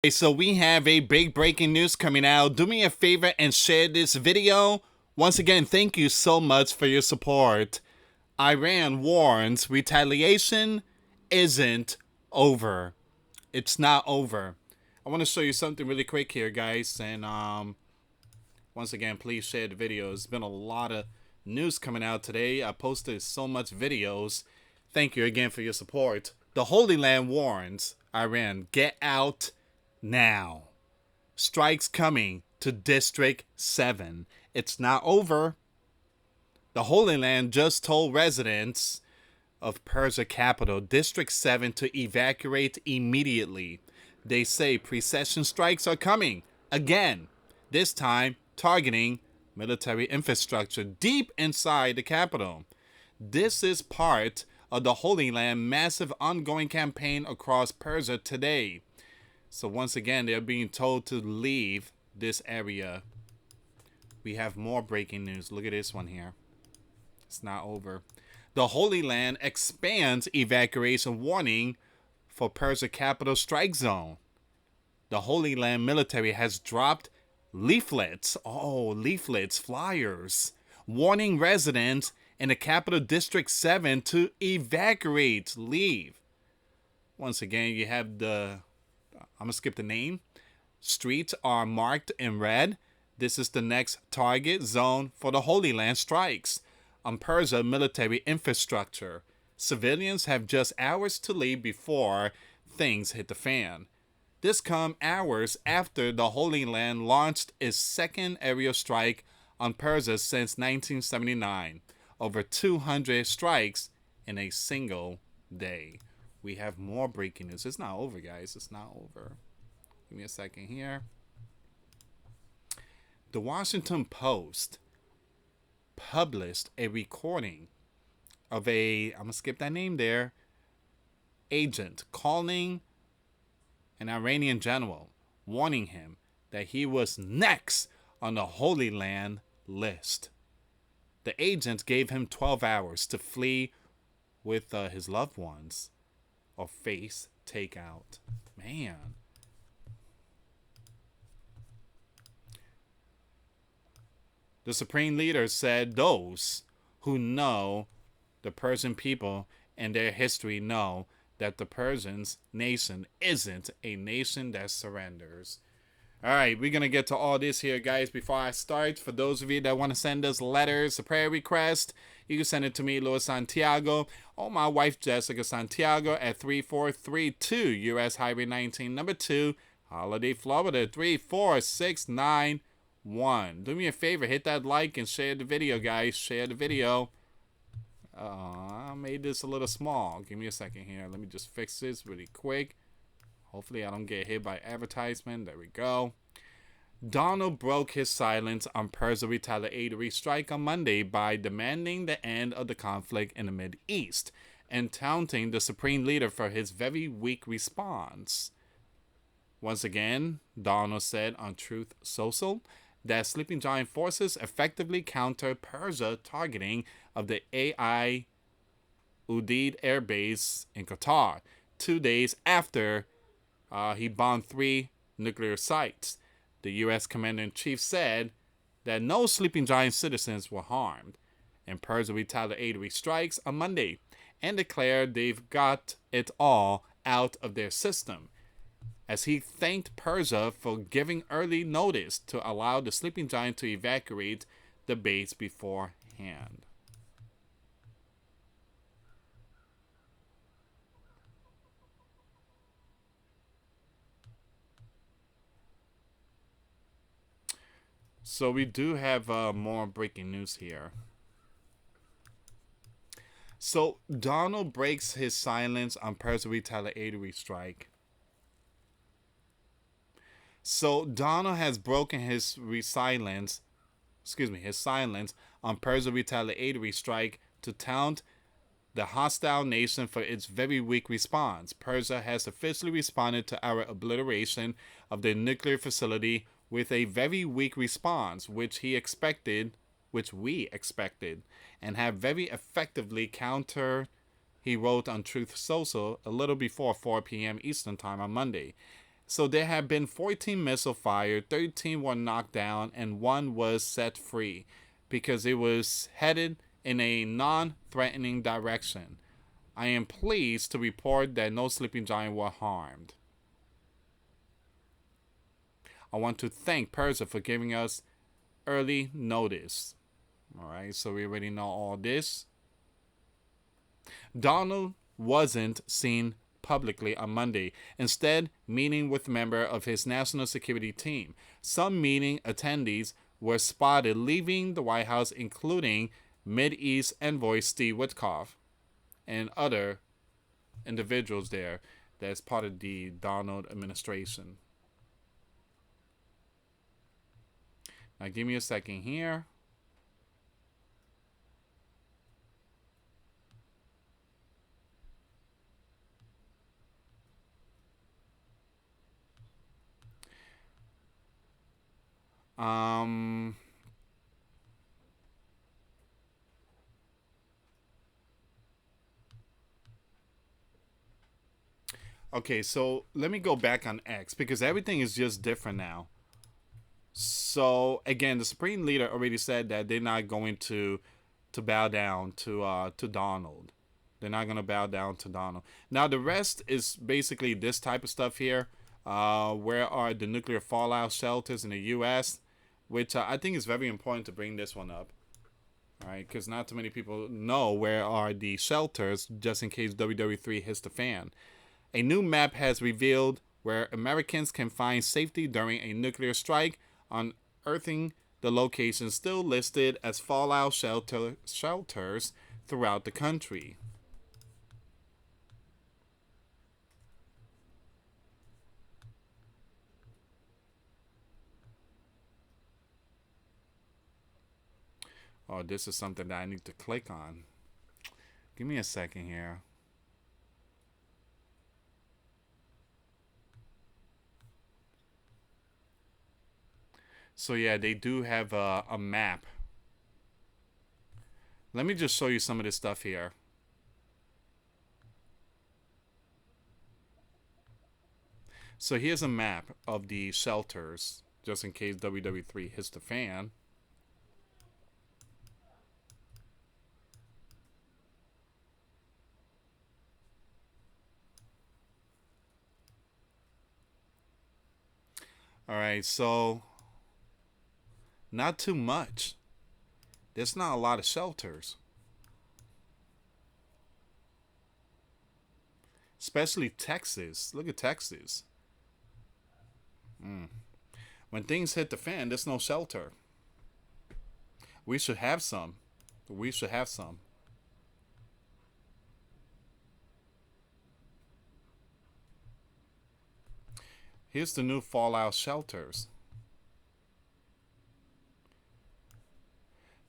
Okay, so we have a big breaking news coming out. Do me a favor and share this video. Once again, thank you so much for your support. Iran warns retaliation isn't over. It's not over. I want to show you something really quick here, guys. And once again, please share the video. There's been a lot of news coming out today. I posted so much videos. Thank you again for your support. The Holy Land warns Iran, get out now. Strikes coming to District 7. It's not over. The Holy Land just told residents of Persia capital, District 7, to evacuate immediately. They say precession strikes are coming again, this time targeting military infrastructure deep inside the capital. This is part of the Holy Land massive ongoing campaign across Persia today. So once again, they're being told to leave this area. We have more breaking news. Look at this one here. It's not over. The Holy Land expands evacuation warning for Persia capital strike zone. The Holy Land military has dropped leaflets, flyers, warning residents in the capital District 7 to evacuate, leave. Once again, you have I'm going to skip the name. Streets are marked in red. This is the next target zone for the Holy Land strikes on Persia military infrastructure. Civilians have just hours to leave before things hit the fan. This comes hours after the Holy Land launched its second aerial strike on Persia since 1979. Over 200 strikes in a single day. We have more breaking news. It's not over, guys. It's not over. Give me a second here. The Washington Post published a recording of I'm going to skip that name there, agent calling an Iranian general, warning him that he was next on the Holy Land list. The agent gave him 12 hours to flee with his loved ones or face takeout. Man. The supreme leader said those who know the Persian people and their history know that the Persians nation isn't a nation that surrenders. All right, we're going to get to all this here, guys. Before I start, for those of you that want to send us letters, a prayer request, you can send it to me, US Santiago, or my wife, Jessica Santiago, at 3432 US Highway 19, number 2, Holiday, Florida, 34691. Do me a favor, hit that like and share the video, guys. Share the video. I made this a little small. Give me a second here. Let me just fix this really quick. Hopefully I don't get hit by advertisement. There we go. Donald broke his silence on Persia retaliatory strike on Monday by demanding the end of the conflict in the Mideast and taunting the supreme leader for his very weak response. Once again, Donald said on Truth Social that Sleeping Giant forces effectively counter Persia targeting of the AI Udeid Air Base in Qatar 2 days after he bombed 3 nuclear sites. The U.S. Commander-in-Chief said that no Sleeping Giant citizens were harmed in Persia retaliatory strikes on Monday and declared they've got it all out of their system, as he thanked Persia for giving early notice to allow the Sleeping Giant to evacuate the base beforehand. So we do have more breaking news here. So Donald breaks his silence on Persia retaliatory strike. So Donald has broken his silence on Persia retaliatory strike to taunt the hostile nation for its very weak response. Persia has officially responded to our obliteration of the nuclear facility with a very weak response, which we expected, and have very effectively countered, he wrote on Truth Social a little before 4 p.m. Eastern Time on Monday. So there have been 14 missiles fired, 13 were knocked down, and one was set free because it was headed in a non threatening direction. I am pleased to report that no sleeping giant were harmed. I want to thank Persia for giving us early notice. Alright, so we already know all this. Donald wasn't seen publicly on Monday, instead meeting with a member of his national security team. Some meeting attendees were spotted leaving the White House, including Mideast envoy Steve Witkoff and other individuals there that's part of the Donald administration. Now give me a second here. Um, okay, so let me go back on X because everything is just different now. So again, the Supreme Leader already said that they're not going to bow down to Donald. They're not going to bow down to Donald. Now the rest is basically this type of stuff here. Where are the nuclear fallout shelters in the U.S., which I think is very important to bring this one up. All right, because not too many people know where are the shelters just in case WW3 hits the fan. A new map has revealed where Americans can find safety during a nuclear strike, unearthing the locations still listed as fallout shelters throughout the country. Oh, this is something that I need to click on. Give me a second here. So yeah, they do have a map. Let me just show you some of this stuff here. So here's a map of the shelters, just in case WW3 hits the fan. Alright, so not too much. There's not a lot of shelters. Especially Texas. Look at Texas. When things hit the fan, there's no shelter. We should have some. We should have some. Here's the new fallout shelters.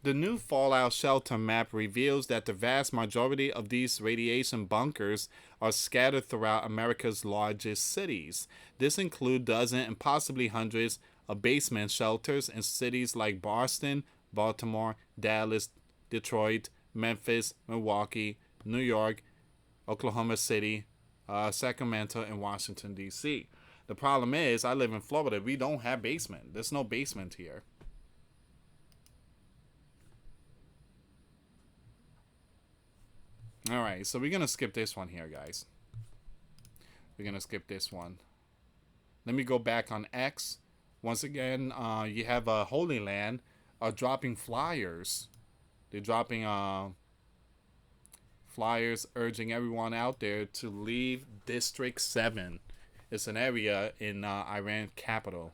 The new fallout shelter map reveals that the vast majority of these radiation bunkers are scattered throughout America's largest cities. This includes dozens and possibly hundreds of basement shelters in cities like Boston, Baltimore, Dallas, Detroit, Memphis, Milwaukee, New York, Oklahoma City, Sacramento, and Washington, D.C. The problem is, I live in Florida. We don't have basement. There's no basement here. Alright, so we're going to skip this one here, guys. We're going to skip this one. Let me go back on X. Once again, you have Holy Land dropping flyers. They're dropping flyers urging everyone out there to leave District 7. It's an area in Iran capital.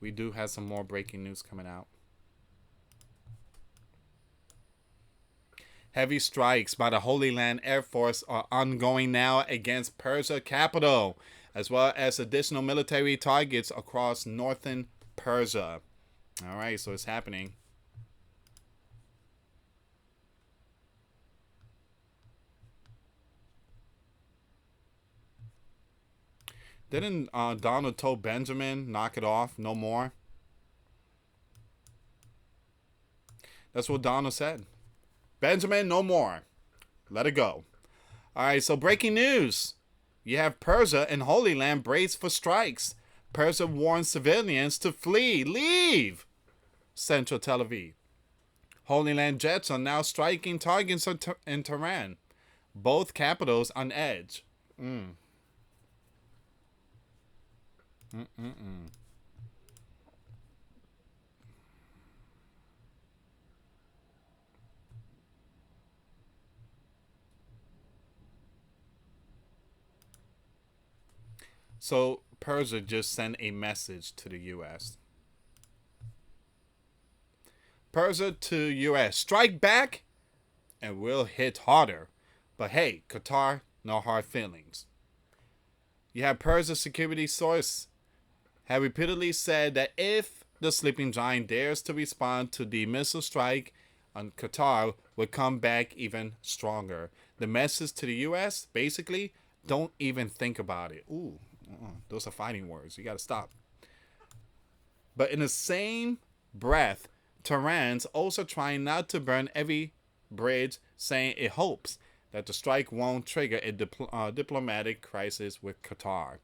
We do have some more breaking news coming out. Heavy strikes by the Holy Land Air Force are ongoing now against Persia capital, as well as additional military targets across northern Persia. All right, so it's happening. Didn't Donald told Benjamin, knock it off, no more? That's what Donald said. Benjamin, no more. Let it go. All right, so breaking news. You have Persia and Holy Land brace for strikes. Persia warns civilians to flee. Leave central Tel Aviv. Holy Land jets are now striking targets in Tehran. Both capitals on edge. So Persia just sent a message to the U.S. Persia to U.S. Strike back and we'll hit harder. But hey, Qatar, no hard feelings. You have Persia's security source have repeatedly said that if the sleeping giant dares to respond to the missile strike on Qatar, will come back even stronger. The message to the U.S. basically, don't even think about it. Ooh, those are fighting words. You got to stop. But in the same breath, Tehran's also trying not to burn every bridge, saying it hopes that the strike won't trigger a diplomatic crisis with Qatar.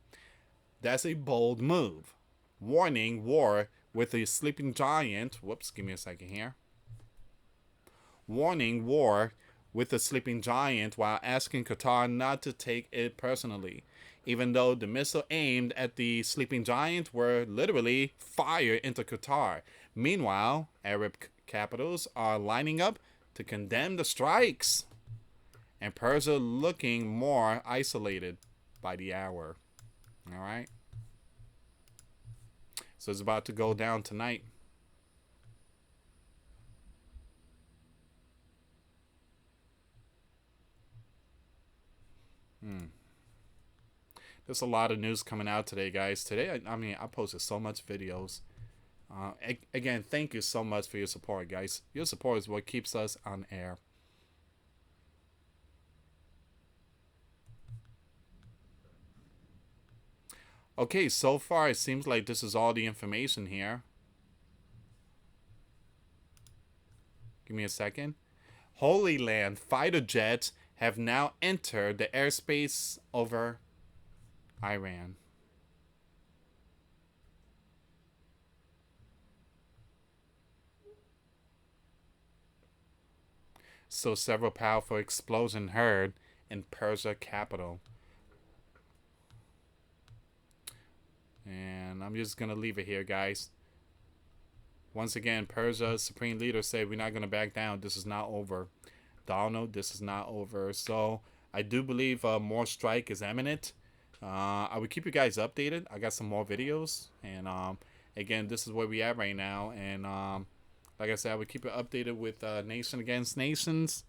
That's a bold move. Warning war with a sleeping giant. Whoops, give me a second here. Warning war with a sleeping giant while asking Qatar not to take it personally, even though the missile aimed at the sleeping giant were literally fired into Qatar. Meanwhile, Arab capitals are lining up to condemn the strikes, and Persia looking more isolated by the hour. All right. So it's about to go down tonight. There's a lot of news coming out today, guys. Today, I posted so much videos. Again, thank you so much for your support, guys. Your support is what keeps us on air. Okay, so far it seems like this is all the information here. Give me a second. Holy Land fighter jets have now entered the airspace over Iran. So several powerful explosions heard in Persia capital. And I'm just going to leave it here, guys. Once again, Persia's supreme leader said we're not going to back down. This is not over. Donald, this is not over. So I do believe more strike is imminent. I will keep you guys updated. I got some more videos. And again, this is where we at right now. And like I said, I will keep you updated with nation against nations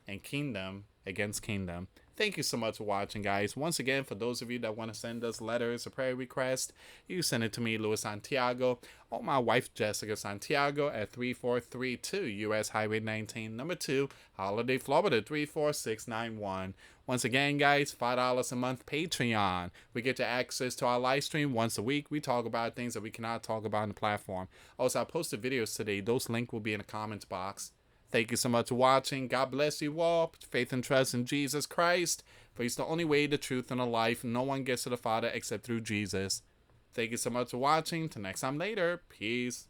and kingdom against kingdom. Thank you so much for watching, guys. Once again, for those of you that want to send us letters or prayer requests, you send it to me, US Santiago, or my wife, Jessica Santiago, at 3432 US Highway 19, number 2, Holiday, Florida, 34691. Once again, guys, $5 a month Patreon. We get you access to our live stream once a week. We talk about things that we cannot talk about on the platform. Also, I posted videos today. Those links will be in the comments box. Thank you so much for watching. God bless you all. Put faith and trust in Jesus Christ. For he's the only way, the truth, and the life. No one gets to the Father except through Jesus. Thank you so much for watching. Till next time later. Peace.